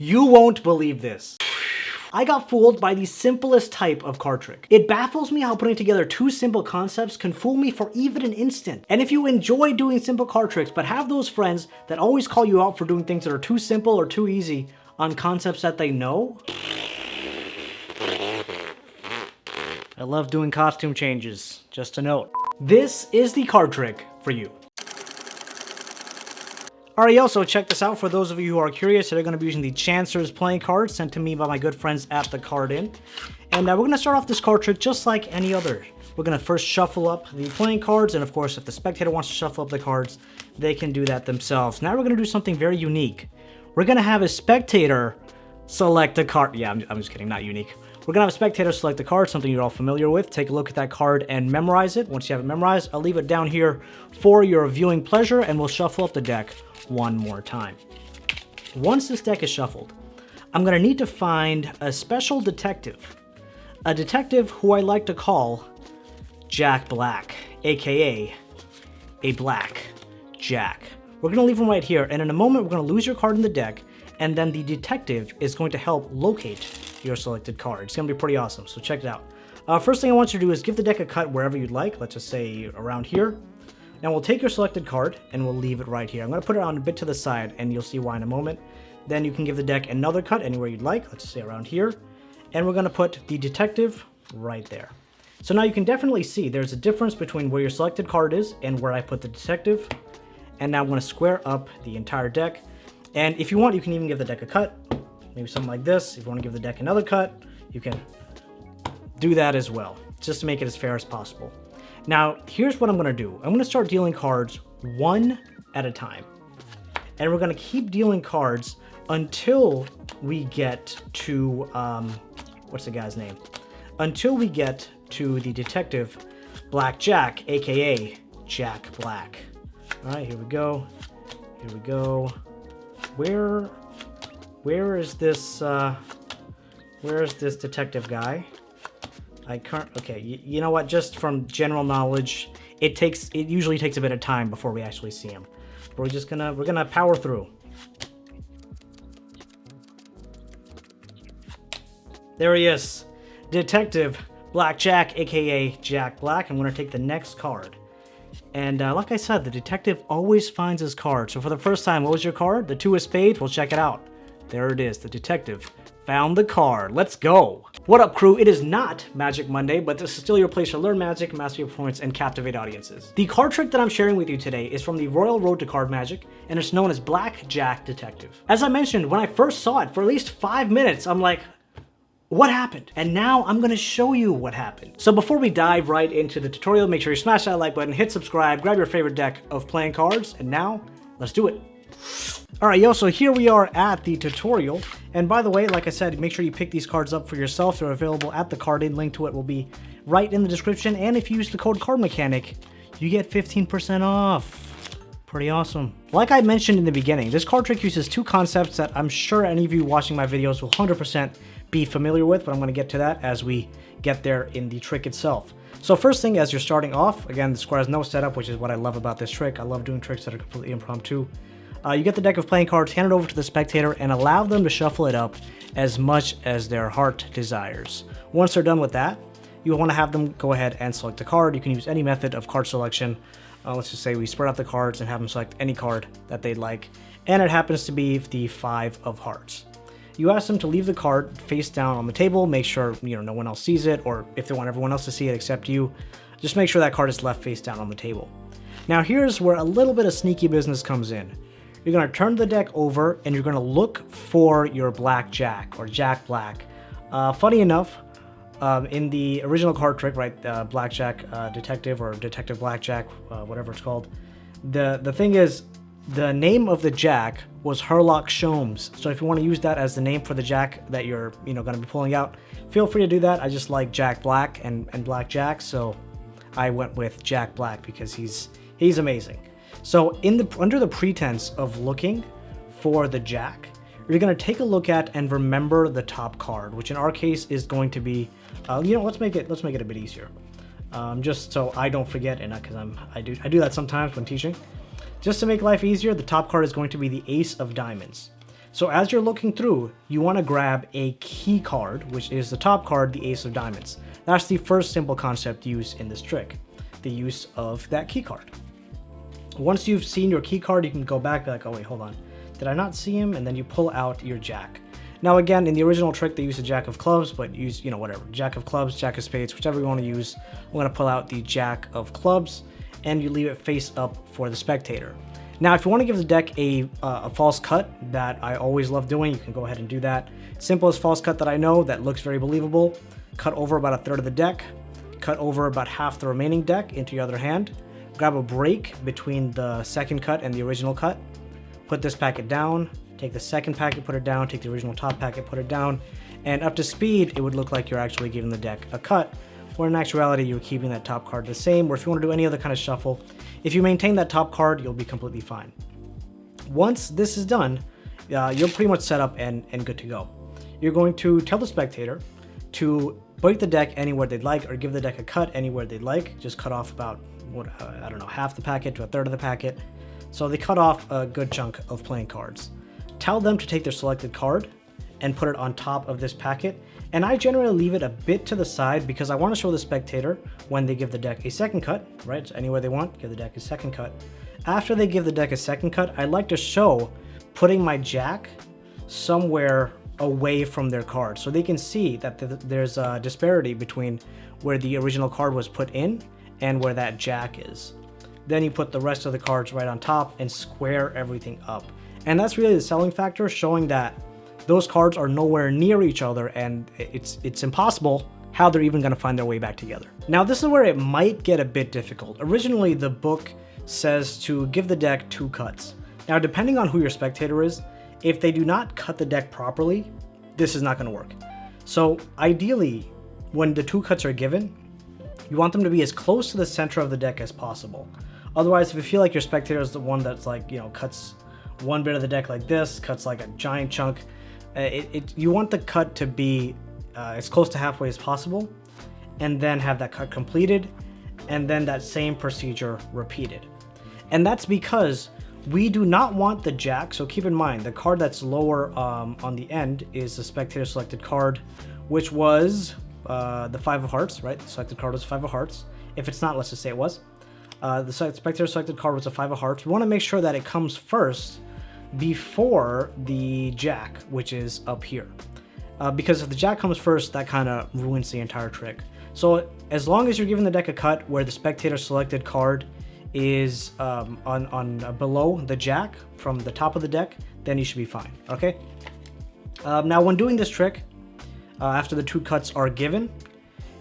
You won't believe this. I got fooled by the simplest type of card trick. It baffles me how putting together two simple concepts can fool me for even an instant. And if you enjoy doing simple card tricks but have those friends that always call you out for doing things that are too simple or too easy on concepts that they know, I love doing costume changes, just a note. This is the card trick for you. Alright, also check this out for those of you who are curious. They're going to be using the Chancers playing cards sent to me by my good friends at the Card Inn. And we're going to start off this card trick just like any other. We're going to first shuffle up the playing cards, and of course if the spectator wants to shuffle up the cards, they can do that themselves. Now we're going to do something very unique. We're going to have a spectator select a card. Yeah, I'm just kidding, not unique. We're going to have a spectator select a card, something you're all familiar with. Take a look at that card and memorize it. Once you have it memorized, I'll leave it down here for your viewing pleasure, and we'll shuffle up the deck one more time. Once this deck is shuffled, I'm going to need to find a special detective. A detective who I like to call Jack Black, aka a Black Jack. We're going to leave him right here, and in a moment we're going to lose your card in the deck, and then the detective is going to help locate your selected card. It's going to be pretty awesome, so check it out. First thing I want you to do is give the deck a cut wherever you'd like. Let's just say around here. Now we'll take your selected card and we'll leave it right here. I'm going to put it on a bit to the side and you'll see why in a moment. Then you can give the deck another cut anywhere you'd like. Let's say around here. And we're going to put the detective right there. So now you can definitely see there's a difference between where your selected card is and where I put the detective. And now I'm going to square up the entire deck. And if you want, you can even give the deck a cut. Maybe something like this. If you want to give the deck another cut, you can do that as well, just to make it as fair as possible. Now, here's what I'm going to do. I'm going to start dealing cards one at a time. And we're going to keep dealing cards until we get to, what's the guy's name? Until we get to the detective Blackjack, aka Jack Black. All right, here we go. Here we go. Where is this detective guy? I can't. Okay, you know what? Just from general knowledge, it usually takes a bit of time before we actually see him. But we're gonna power through. There he is, Detective Blackjack, aka Jack Black. I'm gonna take the next card. And like I said, the detective always finds his card. So for the first time, what was your card? The two of spades? Well, check it out. There it is. The detective found the card. Let's go. What up, crew? It is not Magic Monday, but this is still your place to learn magic, master your performance, and captivate audiences. The card trick that I'm sharing with you today is from the Royal Road to Card Magic, and it's known as Blackjack Detective. As I mentioned, when I first saw it, for at least 5 minutes, I'm like, what happened? And now I'm going to show you what happened. So before we dive right into the tutorial, make sure you smash that like button, hit subscribe, grab your favorite deck of playing cards, and now, let's do it. Alright, yo, so here we are at the tutorial. And by the way, like I said, make sure you pick these cards up for yourself. They're available at the Card Inn. Link to it will be right in the description. And if you use the code CardMechanic, you get 15% off. Pretty awesome. Like I mentioned in the beginning, this card trick uses two concepts that I'm sure any of you watching my videos will 100% be familiar with, but I'm going to get to that as we get there in the trick itself. So first thing, as you're starting off, again, the square has no setup, which is what I love about this trick. I love doing tricks that are completely impromptu. You get the deck of playing cards, hand it over to the spectator, and allow them to shuffle it up as much as their heart desires. Once they're done with that, you want to have them go ahead and select a card. You can use any method of card selection. Let's just say we spread out the cards and have them select any card that they'd like, and it happens to be the 5 of hearts. You ask them to leave the card face down on the table, make sure no one else sees it, or if they want everyone else to see it except you, just make sure that card is left face down on the table. Now here's where a little bit of sneaky business comes in. You're going to turn the deck over and you're going to look for your Blackjack or Jack Black. Funny enough, in the original card trick, right, Blackjack Detective or Detective Blackjack, whatever it's called, the thing is, the name of the Jack was Herlock Sholmes. So if you want to use that as the name for the Jack that you're going to be pulling out, feel free to do that. I just like Jack Black and Blackjack, so I went with Jack Black because he's amazing. So under the pretense of looking for the Jack, you're going to take a look at and remember the top card, which in our case is going to be, let's make it a bit easier, just so I don't forget, and because I do that sometimes when teaching. Just to make life easier, the top card is going to be the Ace of Diamonds. So as you're looking through, you want to grab a key card, which is the top card, the Ace of Diamonds. That's the first simple concept used in this trick, the use of that key card. Once you've seen your key card, you can go back, be like, oh wait, hold on. Did I not see him? And then you pull out your jack. Now again, in the original trick, they used a jack of clubs, but use, you know, whatever. Jack of clubs, jack of spades, whichever you want to use. I'm going to pull out the jack of clubs, and you leave it face up for the spectator. Now, if you want to give the deck a false cut that I always love doing, you can go ahead and do that. Simplest false cut that I know that looks very believable. Cut over about a third of the deck. Cut over about half the remaining deck into your other hand. Grab a break between the second cut and the original cut. Put this packet down. Take the second packet, put it down. Take the original top packet, put it down. And up to speed, it would look like you're actually giving the deck a cut, where in actuality, you're keeping that top card the same, or if you want to do any other kind of shuffle, if you maintain that top card, you'll be completely fine. Once this is done, you're pretty much set up and good to go. You're going to tell the spectator to break the deck anywhere they'd like, or give the deck a cut anywhere they'd like. Just cut off about, I don't know, half the packet to a third of the packet. So they cut off a good chunk of playing cards. Tell them to take their selected card and put it on top of this packet. And I generally leave it a bit to the side because I want to show the spectator when they give the deck a second cut, right? So anywhere they want, give the deck a second cut. After they give the deck a second cut, I like to show putting my jack somewhere away from their card so they can see that there's a disparity between where the original card was put in and where that jack is. Then you put the rest of the cards right on top and square everything up. And that's really the selling factor, showing that those cards are nowhere near each other and it's impossible how they're even going to find their way back together. Now this is where it might get a bit difficult. Originally the book says to give the deck 2 cuts. Now depending on who your spectator is, if they do not cut the deck properly, this is not going to work. So ideally, when the 2 cuts are given, you want them to be as close to the center of the deck as possible. Otherwise, if you feel like your spectator is the one that's like, you know, cuts one bit of the deck like this, cuts like a giant chunk, you want the cut to be as close to halfway as possible, and then have that cut completed, and then that same procedure repeated. And that's because we do not want the jack, so keep in mind, the card that's lower on the end is the spectator selected card, which was the 5 of hearts, right? The selected card was 5 of hearts. If it's not, let's just say it was. The spectator selected card was a 5 of hearts. We want to make sure that it comes first before the jack, which is up here. Because if the jack comes first, that kind of ruins the entire trick. So as long as you're giving the deck a cut where the spectator selected card is on below the jack from the top of the deck, then you should be fine, okay? Now when doing this trick, after the 2 cuts are given,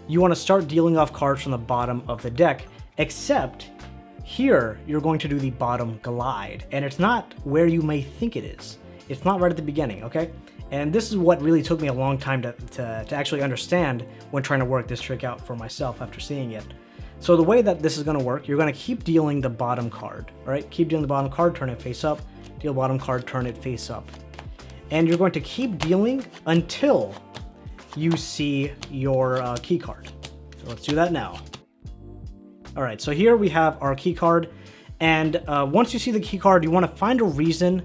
you want to start dealing off cards from the bottom of the deck, except here you're going to do the bottom glide, and it's not where you may think it is. It's not right at the beginning, okay? And this is what really took me a long time to actually understand when trying to work this trick out for myself after seeing it. So the way that this is going to work, you're going to keep dealing the bottom card, all right? Keep dealing the bottom card, turn it face up, deal bottom card, turn it face up. And you're going to keep dealing until you see your key card. So let's do that now. All right, so here we have our key card, and once you see the key card, you want to find a reason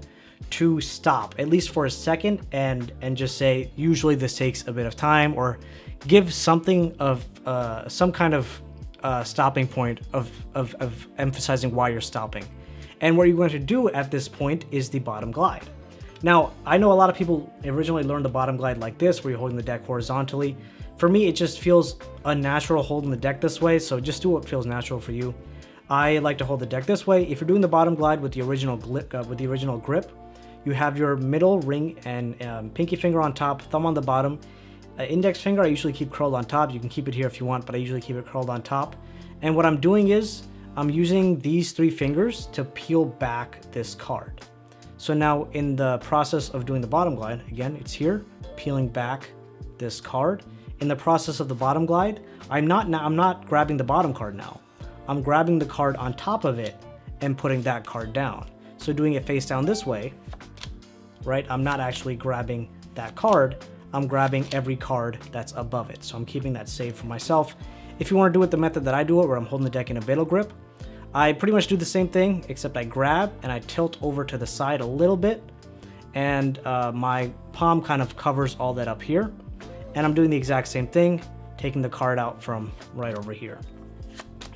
to stop, at least for a second, and just say, usually this takes a bit of time, or give something of some kind of stopping point of emphasizing why you're stopping. And what you're going to do at this point is the bottom glide. Now, I know a lot of people originally learned the bottom glide like this, where you're holding the deck horizontally. For me, it just feels unnatural holding the deck this way, so just do what feels natural for you. I like to hold the deck this way. If you're doing the bottom glide with the original grip, you have your middle ring and pinky finger on top, thumb on the bottom. Index finger I usually keep curled on top. You can keep it here if you want, but I usually keep it curled on top. And what I'm doing is I'm using these 3 fingers to peel back this card. So now in the process of doing the bottom glide, again, it's here, peeling back this card. In the process of the bottom glide, I'm not grabbing the bottom card now. I'm grabbing the card on top of it and putting that card down. So doing it face down this way, right? I'm not actually grabbing that card. I'm grabbing every card that's above it. So I'm keeping that safe for myself. If you want to do it the method that I do it, where I'm holding the deck in a battle grip, I pretty much do the same thing, except I grab and I tilt over to the side a little bit, and my palm kind of covers all that up here. And I'm doing the exact same thing, taking the card out from right over here.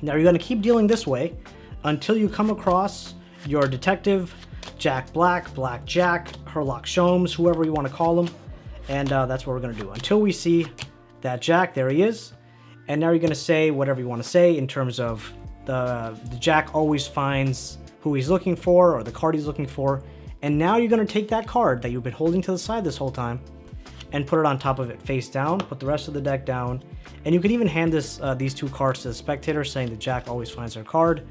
Now you're going to keep dealing this way until you come across your detective, Jack Black, Blackjack, Herlock Sholmes, whoever you want to call them. And that's what we're going to do until we see that Jack. There he is. And now you're going to say whatever you want to say in terms of the Jack always finds who he's looking for or the card he's looking for. And now you're going to take that card that you've been holding to the side this whole time and put it on top of it face down, put the rest of the deck down. And you can even hand these two cards to the spectator, saying that Jack always finds their card.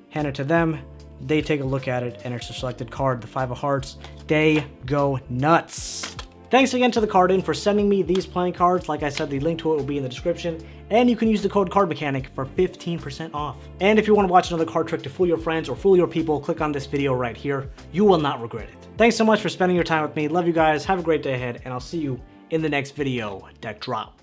Hand it to them. They take a look at it, and it's a selected card, the 5 of hearts. They go nuts. Thanks again to the Card In for sending me these playing cards. Like I said, the link to it will be in the description, and you can use the code CardMechanic for 15% off. And if you want to watch another card trick to fool your friends or fool your people, click on this video right here. You will not regret it. Thanks so much for spending your time with me. Love you guys. Have a great day ahead, and I'll see you in the next video. Deck drop.